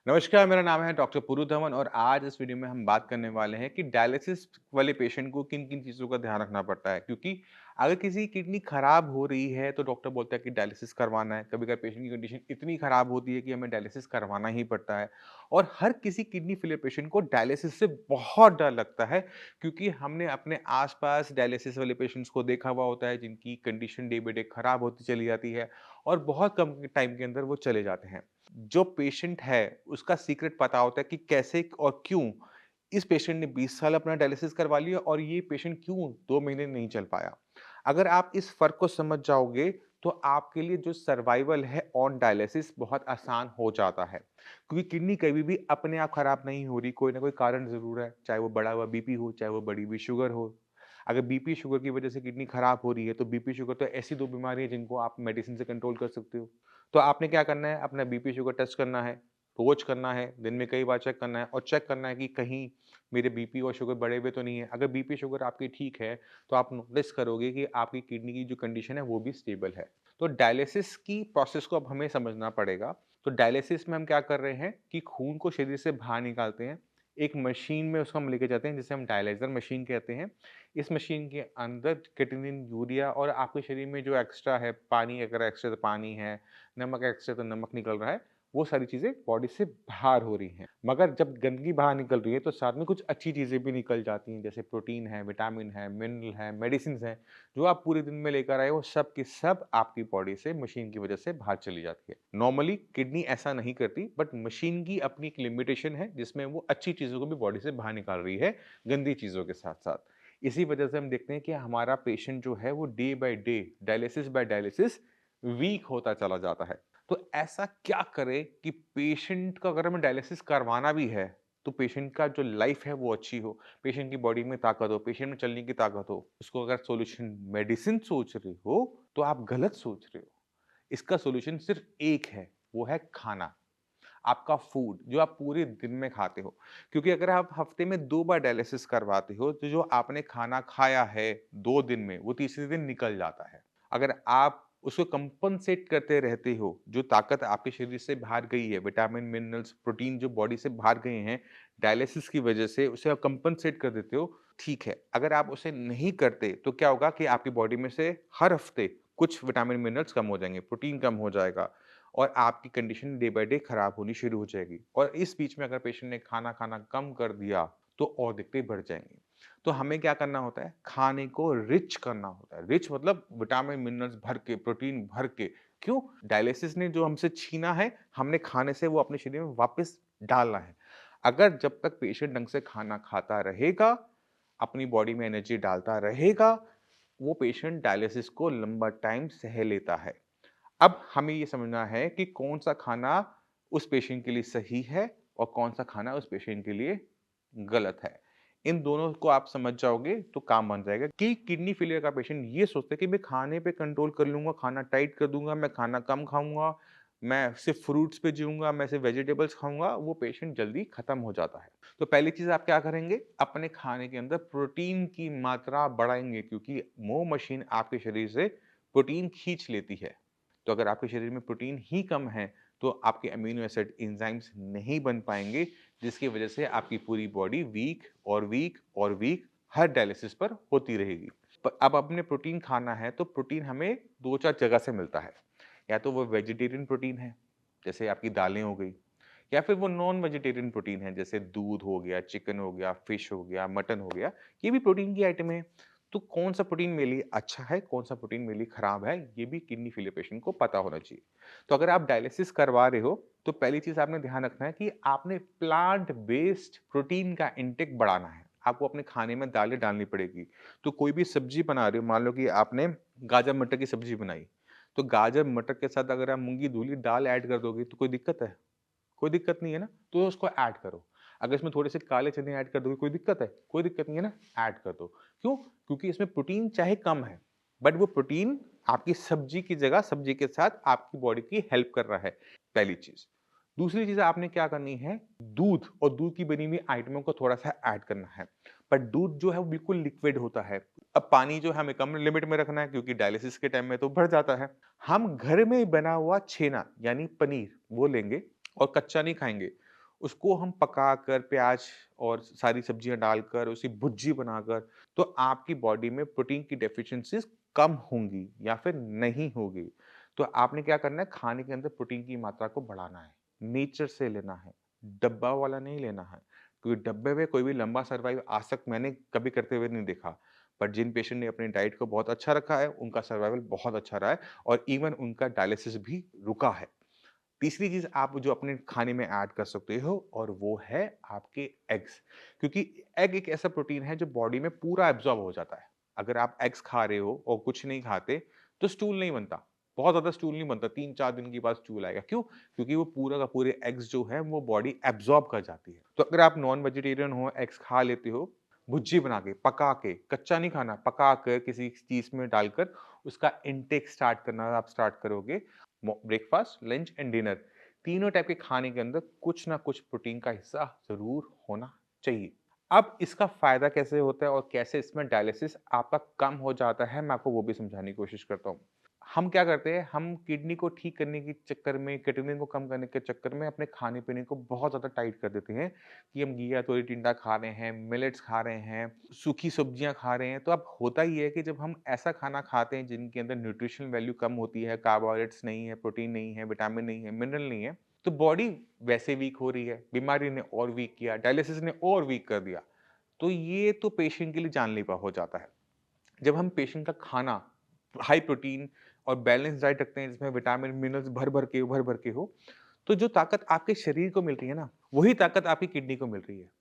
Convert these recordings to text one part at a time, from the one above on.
नमस्कार, मेरा नाम है डॉक्टर पुरु धवन और आज इस वीडियो में हम बात करने वाले हैं कि डायलिसिस वाले पेशेंट को किन-किन चीज़ों का ध्यान रखना पड़ता है। क्योंकि अगर किसी की किडनी खराब हो रही है, तो डॉक्टर बोलता है कि डायलिसिस करवाना है। कभी-कभार पेशेंट की कंडीशन इतनी खराब होती है कि हमें डायलिसिस करवाना ही पड़ता है। और हर किसी किडनी फेलियर पेशेंट को डायलिसिस से बहुत डर लगता है, क्योंकि हमने अपने आस-पास डायलिसिस वाले पेशेंट्स को देखा हुआ होता है, जिनकी कंडीशन डे बाय डे खराब होती चली जाती है और बहुत कम टाइम के अंदर वो चले जाते हैं। जो पेशेंट है उसका सीक्रेट पता होता है कि कैसे और क्यों इस पेशेंट ने 20 साल अपना डायलिसिस करवा लिया और ये पेशेंट क्यों 2 महीने नहीं चल पाया। अगर आप इस फ़र्क को समझ जाओगे, तो आपके लिए जो सर्वाइवल है ऑन डायलिसिस बहुत आसान हो जाता है। क्योंकि किडनी कभी भी अपने आप खराब नहीं हो रही, कोई ना कोई कारण ज़रूर है, चाहे वो बढ़ा हुआ बीपी हो, चाहे वो बढ़ी हुई शुगर हो। अगर बीपी, शुगर की वजह से किडनी खराब हो रही है, तो बीपी, शुगर तो ऐसी 2 बीमारी है जिनको आप मेडिसिन से कंट्रोल कर सकते हो। तो आपने क्या करना है, अपना बीपी शुगर टेस्ट करना है, रोज़ करना है, दिन में कई बार चेक करना है और चेक करना है कि कहीं मेरे बीपी और शुगर बढ़े हुए तो नहीं है। अगर बीपी शुगर आपकी ठीक है, तो आप नोटिस करोगे कि आपकी किडनी की जो कंडीशन है वो भी स्टेबल है। तो डायलिसिस की प्रोसेस को अब हमें समझना पड़ेगा। तो डायलिसिस में हम क्या कर रहे हैं कि खून को शरीर से बाहर निकालते हैं। एक मशीन में उसको हम लेके जाते हैं जिसे हम डायलाइज़र मशीन कहते हैं। इस मशीन के अंदर क्रेटिनिन, यूरिया और आपके शरीर में जो एक्स्ट्रा है, पानी अगर एक्स्ट्रा तो पानी है, नमक एक्स्ट्रा तो नमक निकल रहा है, वो सारी चीज़ें बॉडी से बाहर हो रही हैं। मगर जब गंदगी बाहर निकल रही है, तो साथ में कुछ अच्छी चीज़ें भी निकल जाती हैं, जैसे प्रोटीन है, विटामिन है, मिनरल है, मेडिसिन्स हैं, जो आप पूरे दिन में लेकर आए हो, सब की सब आपकी बॉडी से मशीन की वजह से बाहर चली जाती है। नॉर्मली किडनी ऐसा नहीं करती, बट मशीन की अपनी एक लिमिटेशन है, जिसमें वो अच्छी चीज़ों को भी बॉडी से बाहर निकाल रही है, गंदी चीज़ों के साथ-साथ। इसी वजह से हम देखते हैं कि हमारा पेशेंट जो है, वो day by day, dialysis by dialysis week होता चला जाता है। तो ऐसा क्या करें कि पेशेंट का अगर हमें डायलिसिस करवाना भी है, तो पेशेंट का जो लाइफ है वो अच्छी हो, पेशेंट की बॉडी में ताकत हो, पेशेंट में चलने की ताकत हो। उसको अगर सॉल्यूशन मेडिसिन सोच रहे हो, तो आप गलत सोच रहे हो। इसका सॉल्यूशन सिर्फ एक है, वो है खाना। आपका फूड जो आप पूरे दिन में खाते हो। क्योंकि अगर आप हफ्ते में 2 बार डायलिसिस करवाते हो, तो जो आपने खाना खाया है 2 दिन में, वो तीसरे दिन निकल जाता है। अगर आप उसको कंपनसेट करते रहते हो, जो ताकत आपके शरीर से बाहर गई है, विटामिन, मिनरल्स, प्रोटीन जो बॉडी से बाहर गए हैं, डायलिसिस की वजह से उसे आप कंपनसेट कर देते हो, ठीक है। अगर आप उसे नहीं करते, तो क्या होगा कि आपकी बॉडी में से हर हफ्ते कुछ विटामिन, मिनरल्स कम हो जाएँगे, प्रोटीन कम हो जाएगा। और आपकी कंडीशन डे बाय डे खराब होनी शुरू हो जाएगी और इस बीच में अगर पेशेंट ने खाना खाना कम कर दिया तो और दिक्कतें बढ़ जाएंगी। तो हमें क्या करना होता है, खाने को रिच करना होता है। रिच मतलब विटामिन मिनरल्स भर के, प्रोटीन भर के। क्यों? डायलिसिस ने जो हमसे छीना है, हमने खाने से वो अपने शरीर में वापस डालना है। अगर जब तक पेशेंट ढंग से खाना खाता रहेगा, अपनी बॉडी में एनर्जी डालता रहेगा, वो पेशेंट डायलिसिस को लंबा टाइम सह लेता है। अब हमें ये समझना है कि कौन-सा खाना उस पेशेंट के लिए सही है और कौन-सा खाना उस पेशेंट के लिए गलत है। इन दोनों को आप समझ जाओगे तो काम बन जाएगा कि किडनी फेलियर का पेशेंट ये सोचता है कि मैं खाने पे कंट्रोल कर लूँगा, खाना टाइट कर दूँगा, मैं खाना कम खाऊँगा, मैं सिर्फ़ फ्रूट्स पे जीऊँगा, मैं सिर्फ़ वेजिटेबल्स खाऊँगा, वो पेशेंट जल्दी खत्म हो जाता है। तो पहली चीज़ आप क्या करेंगे? अपने खाने के अंदर प्रोटीन की मात्रा बढ़ाएँगे, क्योंकि वो मशीन आपके शरीर से प्रोटीन खींच लेती है। तो अगर आपके शरीर में प्रोटीन ही कम है, तो आपके अमीनो एसिड एंजाइम्स नहीं बन पाएँगे, जिसकी वजह से आपकी पूरी बॉडी वीक और वीक और वीक हर डायलिसिस पर होती रहेगी। अब आपने प्रोटीन खाना है, तो प्रोटीन हमें 2-4 जगह से मिलता है। या तो वो वेजिटेरियन प्रोटीन है, जैसे आपकी दालें हो गई, या फिर वो नॉन वेजिटेरियन प्रोटीन है, जैसे दूध हो गया, चिकन हो गया, फिश हो गया, मटन हो गया, ये भी प्रोटीन की आइटम है। तो कौन-सा प्रोटीन मेरे लिए अच्छा है, कौन-सा प्रोटीन मेरे लिए खराब है, ये भी किडनी फेलियर पेशेंट को पता होना चाहिए। तो अगर आप डायलिसिस करवा रहे हो, तो पहली चीज़ आपने ध्यान रखना है कि आपने प्लांट बेस्ड प्रोटीन का इंटेक बढ़ाना है। आपको अपने खाने में दालें डालनी पड़ेगी। तो कोई भी सब्ज़ी बना रहे हो, मान लो कि आपने गाजर मटर की सब्ज़ी बनाई, तो गाजर मटर के साथ अगर आप मूँगी धुली दाल ऐड कर दोगे, तो कोई दिक्कत है? कोई दिक्कत नहीं है ना? तो उसको ऐड करो। अगर इसमें थोड़े से काले चने ऐड कर दोगे, कोई दिक्कत है? कोई दिक्कत नहीं है ना? ऐड कर दो। क्यों? क्योंकि इसमें प्रोटीन चाहे कम है, बट वो प्रोटीन आपकी सब्ज़ी की जगह सब्ज़ी के साथ आपकी बॉडी की हेल्प कर रहा है, पहली चीज़। दूसरी चीज़ आपने क्या करनी है, दूध और दूध की बनी हुई आइटमों को थोड़ा-सा ऐड करना है। पर दूध जो है वो बिल्कुल लिक्विड होता है। अब पानी जो है हमें कम लिमिट में रखना है, क्योंकि डायलिसिस के टाइम में तो बढ़ जाता है। हम घर में बना हुआ छेना यानी पनीर वो लेंगे और कच्चा नहीं खाएँगे। उसको हम पकाकर प्याज़ और सारी सब्जियाँ डालकर उसे भुर्जी बनाकर, तो आपकी बॉडी में प्रोटीन की डेफिशिएंसीज़ कम होंगी या फिर नहीं होगी। तो आपने क्या करना है, खाने के अंदर प्रोटीन की मात्रा को बढ़ाना है, नेचर से लेना है, डब्बा वाला नहीं लेना है। क्योंकि डब्बे में कोई भी लंबा सर्वाइव आज तक मैंने कभी करते हुए नहीं देखा। बट जिन पेशेंट ने अपनी डाइट को बहुत अच्छा रखा है, उनका सर्वाइवल बहुत अच्छा रहा है और इवन उनका डायलिसिस भी रुका है। तीसरी चीज़ आप जो अपने खाने में ऐड कर सकते हो और वो है आपके एग्स। क्योंकि एग एक ऐसा प्रोटीन है जो बॉडी में पूरा एब्ज़ॉर्ब हो जाता है। अगर आप एग्स खा रहे हो और कुछ नहीं खाते, तो स्टूल नहीं बनता। बहुत ज़्यादा स्टूल नहीं बनता, 3-4 दिन के बाद स्टूल आएगा। क्यों? क्योंकि वो पूरा का पूरे एग्स जो है वो बॉडी एब्ज़ॉर्ब कर जाती है। तो अगर आप नॉन वेजिटेरियन हो, एग्स खा लेते हो, भुर्जी बना के, पका के, कच्चा नहीं खाना, पका कर किसी चीज़ में डालकर उसका इनटेक स्टार्ट करना आप स्टार्ट करोगे। ब्रेकफास्ट, लंच एंड डिनर तीनों टाइप के खाने के अंदर कुछ ना कुछ प्रोटीन का हिस्सा ज़रूर होना चाहिए। अब इसका फ़ायदा कैसे होता है और कैसे इसमें डायलिसिस आपका कम हो जाता है, मैं आपको वो भी समझाने की कोशिश करता हूँ। हम क्या करते हैं, हम किडनी को ठीक करने के चक्कर में, क्रिएटिनिन को कम करने के चक्कर में अपने खाने-पीने को बहुत ज़्यादा टाइट कर देते हैं कि हम घिया, तोरी, टिंडा खा रहे हैं, मिलेट्स खा रहे हैं, सूखी सब्जियाँ खा रहे हैं। तो अब होता ये है कि जब हम ऐसा खाना खाते हैं जिनके अंदर न्यूट्रिशनल वैल्यू कम होती है, कार्बोहाइड्रेट्स नहीं है, प्रोटीन नहीं है, विटामिन नहीं है, मिनरल नहीं है, तो बॉडी वैसे वीक हो रही है, बीमारी ने और वीक किया, डायलिसिस ने और वीक कर दिया। तो ये तो पेशेंट के लिए जानलेवा हो जाता है। जब हम पेशेंट का खाना हाई प्रोटीन और बैलेंस डाइट रखते हैं जिसमें विटामिन मिनरल्स भर भर के हो, तो जो ताकत आपके शरीर को मिल रही है ना, वही ताकत आपकी किडनी को मिल रही है।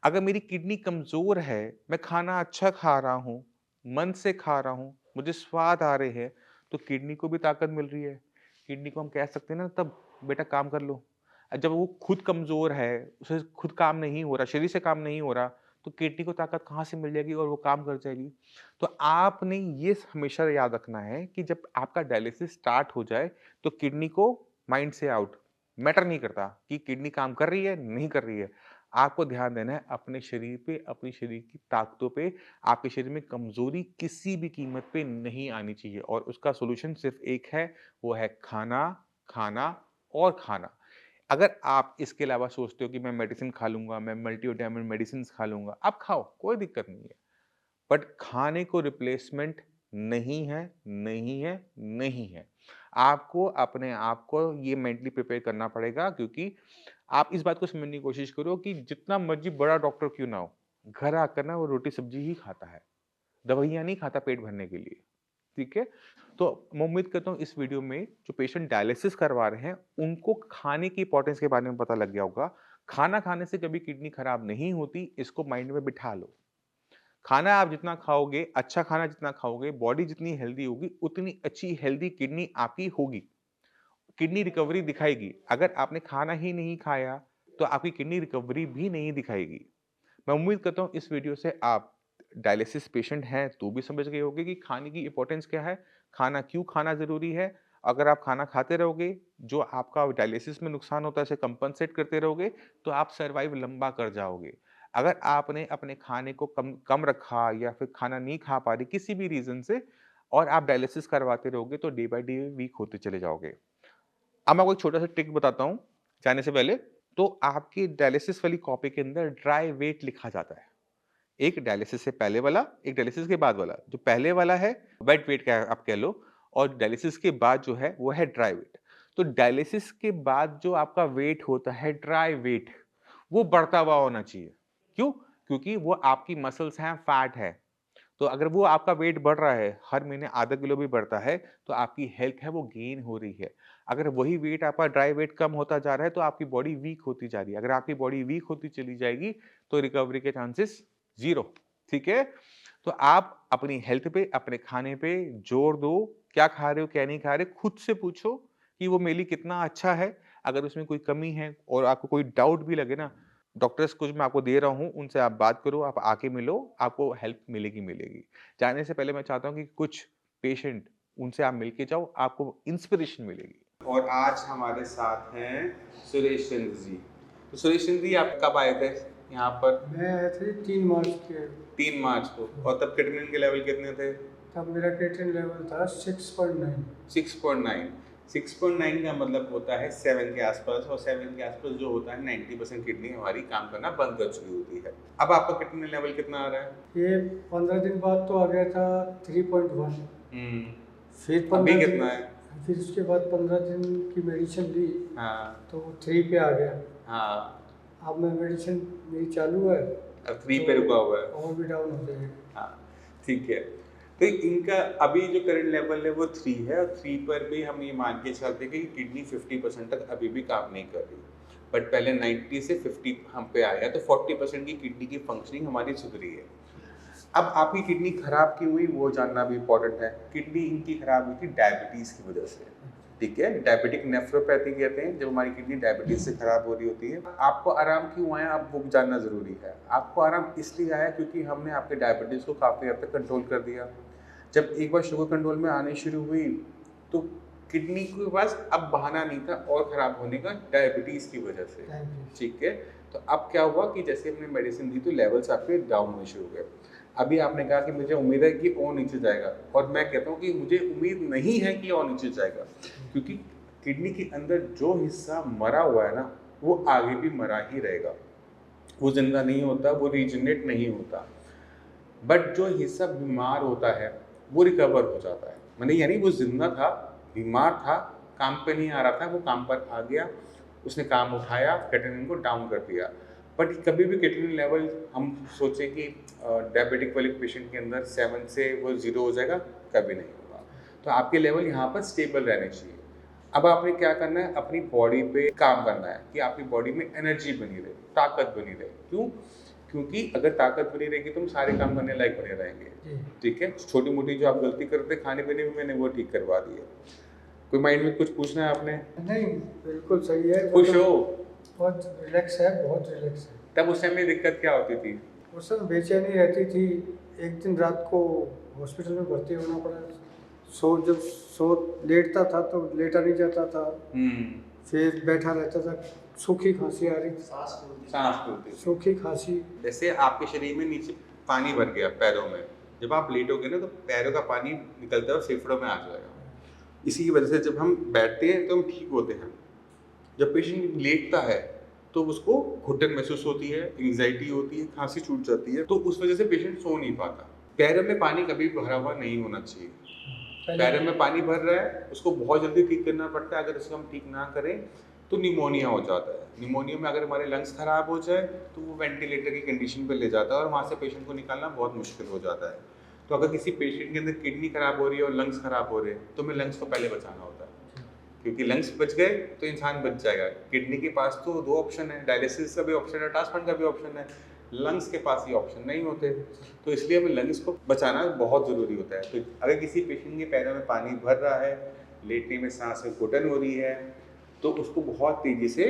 अगर मेरी किडनी कमजोर है, मैं खाना अच्छा खा रहा हूँ, मन से खा रहा हूँ, मुझे स्वाद आ रहे हैं, तो किडनी को भी ताकत मिल रही है। किडनी को हम कह सकते हैं ना तब, बेटा काम कर लो। जब वो खुद कमजोर है, उसे खुद काम नहीं हो रहा, शरीर से काम नहीं हो रहा, तो किडनी को ताकत कहाँ से मिल जाएगी और वो काम कर जाएगी। तो आपने ये हमेशा याद रखना है कि जब आपका डायलिसिस स्टार्ट हो जाए, तो किडनी को माइंड से आउट, मैटर नहीं करता कि किडनी काम कर रही है, नहीं कर रही है। आपको ध्यान देना है अपने शरीर पे, अपने शरीर की ताकतों पे। आपके शरीर में कमज़ोरी किसी भी कीमत पे नहीं आनी चाहिए और उसका सॉल्यूशन सिर्फ़ एक है, वो है खाना, खाना और खाना। अगर आप इसके अलावा सोचते हो कि मैं मेडिसिन खा लूँगा, मैं मल्टीविटामिन मेडिसिन्स खा लूँगा, आप खाओ, कोई दिक्कत नहीं है। बट खाने को रिप्लेसमेंट नहीं है, नहीं है, नहीं है। आपको अपने आप को ये मेंटली प्रिपेयर करना पड़ेगा क्योंकि आप इस बात को समझने की कोशिश करो कि जितना मर्ज़ी बड़ा डॉक्टर क्यों ना हो, घर आकर ना वो रोटी-सब्ज़ी ही खाता है। दवाइयाँ नहीं खाता पेट भरने के लिए, ठीक है? तो मैं उम्मीद करता हूँ इस वीडियो में जो पेशेंट डायलिसिस करवा रहे हैं, उनको खाने की इम्पोर्टेंस के बारे में पता लग गया होगा। खाना खाने से कभी किडनी खराब नहीं होती, इसको माइंड में बिठा लो। खाना आप जितना खाओगे, अच्छा खाना जितना खाओगे, बॉडी जितनी हेल्दी होगी, उतनी अच्छी हेल्दी किडनी आपकी होगी। किडनी रिकवरी दिखाएगी। अगर आपने खाना ही नहीं खाया, तो आपकी किडनी रिकवरी भी नहीं दिखाएगी। मैं उम्मीद करता हूँ इस वीडियो से आप डायलिसिस पेशेंट हैं तो भी समझ गए होंगे कि खाने की इम्पोर्टेंस क्या है, खाना क्यों खाना ज़रूरी है। अगर आप खाना खाते रहोगे, जो आपका डायलिसिस में नुकसान होता है उसे कंपनसेट करते रहोगे, तो आप सर्वाइव लंबा कर जाओगे। अगर आपने अपने खाने को कम कम रखा या फिर खाना नहीं खा पा रही किसी भी रीज़न से और आप डायलिसिस करवाते रहोगे तो डे बाय डे वीक होते चले जाओगे। अब मैं आपको एक छोटा-सा ट्रिक बताता हूँ, जाने से पहले। तो आपकी डायलिसिस वाली कॉपी के अंदर ड्राई वेट लिखा जाता है। एक डायलिसिस से पहले वाला, एक डायलिसिस के बाद वाला। जो पहले वाला है वेट वेट का आप कह लो और डायलिसिस के बाद जो है वो है ड्राई वेट। तो डायलिसिस के बाद जो आपका वेट होता है ड्राई वेट, वो बढ़ता हुआ होना चाहिए। क्यों? क्योंकि वो आपकी मसल्स हैं, फैट है। तो अगर वो आपका वेट बढ़ रहा है, हर महीने आधा किलो भी बढ़ता है, तो आपकी हेल्थ है वो गेन हो रही है। अगर वही वेट आपका ड्राई वेट कम होता जा रहा है, तो आपकी बॉडी वीक होती जा रही है। अगर आपकी बॉडी वीक होती चली जाएगी, तो रिकवरी के चांसेस 0, ठीक है? तो आप अपनी हेल्थ पे, अपने खाने पे जोर दो। क्या खा रहे हो, क्या नहीं खा रहे, खुद से पूछो कि वो मेरे लिए कितना अच्छा है। अगर उसमें कोई कमी है और आपको कोई डाउट भी लगे ना, डॉक्टर्स कुछ मैं आपको दे रहा हूँ, उनसे आप बात करो, आप आके मिलो, आपको हेल्प मिलेगी मिलेगी। जाने से पहले मैं चाहता हूँ कि कुछ पेशेंट उनसे आप मिल के जाओ, आपको इंस्पिरेशन मिलेगी। और आज हमारे साथ हैं सुरेश चंद्र जी। तो सुरेश चंद्र जी आप कब आए थे यहाँ पर? मैं आए थे 3 मार्च के। 3 मार्च को। और तब क्रिएटिनिन के लेवल कितने थे? तब मेरा क्रिएटिनिन लेवल था 6.9। 6.9। 6.9 का मतलब होता है 7 के आसपास, और 7 के आसपास जो होता है 90% किडनी हमारी काम करना बंद कर चुकी होती है। अब आपका किडनी लेवल कितना आ रहा है? ये 15 दिन बाद तो आ गया था 3.1। फिर अभी 15 कितना दिन, है? फिर उसके बाद 15 दिन की मेडिसिन ली हाँ तो 3 पे आ गया। हाँ, अब मैं मेडिसिन मेरी चालू है अब 3 पे रुका हुआ है। और भी डाउन हो जाएगा। हाँ, ठीक है। तो इनका अभी जो करंट लेवल है वो 3 है, और 3 पर भी हम ये मान के चलते हैं कि किडनी 50% तक अभी भी काम नहीं कर रही। बट पहले 90 से 50 हम पे आया, तो 40% की किडनी की फंक्शनिंग हमारी सुधरी है। अब आपकी किडनी खराब क्यों हुई वो जानना भी इम्पोर्टेंट है। किडनी इनकी खराब हुई थी डायबिटीज़ की वजह से, ठीक है। डायबिटिक नेफ्रोपैथी कहते हैं जब हमारी किडनी डायबिटीज से खराब हो रही होती है। आपको आराम क्यों आया अब वो जानना जरूरी है। आपको आराम इसलिए आया क्योंकि हमने आपके डायबिटीज को काफी हद तक कंट्रोल कर दिया। जब एक बार शुगर कंट्रोल में आनी शुरू हुई तो किडनी के पास अब बहाना नहीं था और खराब होने का डायबिटीज की वजह से, ठीक है। तो अब क्या हुआ कि जैसे हमने मेडिसिन दी तो लेवल्स आपके डाउन होने शुरू हो गए। अभी आपने कहा कि मुझे उम्मीद है कि और नीचे जाएगा, और मैं कहता हूँ कि मुझे उम्मीद नहीं है कि और नीचे जाएगा, क्योंकि किडनी के अंदर जो हिस्सा मरा हुआ है ना वो आगे भी मरा ही रहेगा। वो जिंदा नहीं होता, वो रीजनरेट नहीं होता। बट जो हिस्सा बीमार होता है वो रिकवर हो जाता है। मैंने यानी वो जिंदा था, बीमार था, काम पे नहीं आ रहा था, वो काम पर आ गया, उसने काम उठाया, क्रिएटिनिन को डाउन कर दिया। बट कभी भी क्रिएटिनिन लेवल हम सोचे कि डायबिटिक वाले पेशेंट के अंदर 7 से वो 0 हो जाएगा, कभी नहीं होगा। तो आपके लेवल यहाँ पर स्टेबल रहने चाहिए। अब आपने क्या करना है, अपनी बॉडी पे काम करना है कि आपकी बॉडी में एनर्जी बनी रहे, ताकत बनी रहे। क्यों? क्योंकि अगर ताकत बनी रहेगी तो हम सारे काम करने लायक बने रहेंगे, ठीक है। छोटी मोटी जो आप गलती करते खाने पीने में, मैंने वो ठीक करवा दी है। कोई माइंड में कुछ पूछना है आपने? नहीं, बिल्कुल सही है। खुश हो? बहुत रिलैक्स है, बहुत रिलैक्स है। तब उस टाइम में दिक्कत क्या होती थी? उस समय बेचैनी रहती थी। एक दिन रात को हॉस्पिटल में भर्ती होना पड़ा। जब लेटता था तो लेटा नहीं जाता था, फिर बैठा रहता था। सूखी खांसी आ रही थी, सांस फूलती थी। सूखी खांसी। जैसे आपके शरीर में नीचे पानी भर गया पैरों में, जब आप लेटोगे ना तो पैरों का पानी निकलता है फेफड़ों में आ जाएगा। इसी की वजह से जब हम बैठते हैं तो हम ठीक होते हैं। जब पेशेंट लेटता है तो उसको घुटन महसूस होती है, एंग्जाइटी होती है, खांसी छूट जाती है, तो उस वजह से पेशेंट सो नहीं पाता। पैरों में पानी कभी भरा हुआ नहीं होना चाहिए। पैरों में पानी भर रहा है, उसको बहुत जल्दी ठीक करना पड़ता है। अगर इसको हम ठीक ना करें तो निमोनिया हो जाता है। निमोनिया में अगर हमारे लंग्स खराब हो जाए तो वो वेंटिलेटर की कंडीशन पे ले जाता है, और वहाँ से पेशेंट को निकालना बहुत मुश्किल हो जाता है। तो अगर किसी पेशेंट के अंदर किडनी खराब हो रही है और लंग्स खराब हो रहे हैं तो हमें लंग्स को पहले बचाना होता है, क्योंकि लंग्स बच गए तो इंसान बच जाएगा। किडनी के पास तो 2 ऑप्शन है, डायलिसिस का भी ऑप्शन है, ट्रांसप्लांट का भी ऑप्शन है। लंग्स के पास ये ऑप्शन नहीं होते, तो इसलिए हमें लंग्स को बचाना बहुत ज़रूरी होता है। तो अगर किसी पेशेंट के पैरों में पानी भर रहा है, लेटने में सांस में घुटन हो रही है, तो उसको बहुत तेज़ी से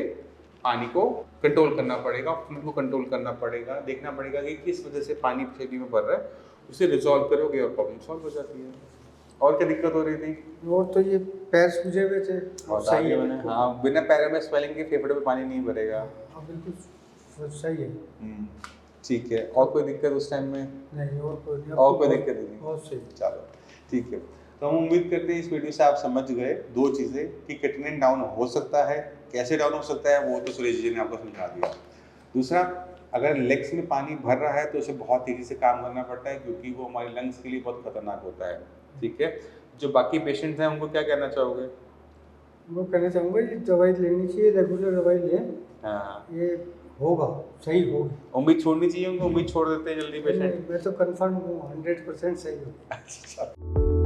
पानी को कंट्रोल करना पड़ेगा, फ्लू को कंट्रोल करना पड़ेगा, देखना पड़ेगा कि किस वजह से पानी शरीर में भर रहा है, उसे रिजॉल्व करोगे और प्रॉब्लम सॉल्व हो जाती है। और क्या दिक्कत हो रही थी? और तो ये पैर सूजे हुए थे। सही है। हाँ, बिना पैरों में स्वेलिंग के फेफड़े में पानी नहीं भरेगा। हाँ, बिल्कुल सही है। ठीक है। और कोई दिक्कत उस टाइम में? नहीं, और कोई नहीं। और कोई दिक्कत नहीं? बहुत सही। चलो ठीक है। तो हम उम्मीद करते हैं इस वीडियो से आप समझ गए 2 चीज़ें कि क्रिएटिनिन डाउन हो सकता है, कैसे डाउन हो सकता है वो तो सुरेश जी ने आपको समझा दिया। दूसरा, अगर लेग्स में पानी भर रहा है तो उसे बहुत तेज़ी से काम करना पड़ता है, क्योंकि वो हमारे लंग्स के लिए बहुत खतरनाक होता है, ठीक है। जो बाकी पेशेंट्स हैं उनको क्या कहना चाहोगे? वो कहना चाहूँगा ये दवाई लेनी चाहिए, रेगुलर दवाई लें। हाँ, ये होगा, सही होगा। उम्मीद छोड़नी चाहिए उनको? उम्मीद छोड़ देते हैं जल्दी पेशेंट? मैं तो कंफर्म हूँ 100% सही होगा। अच्छा।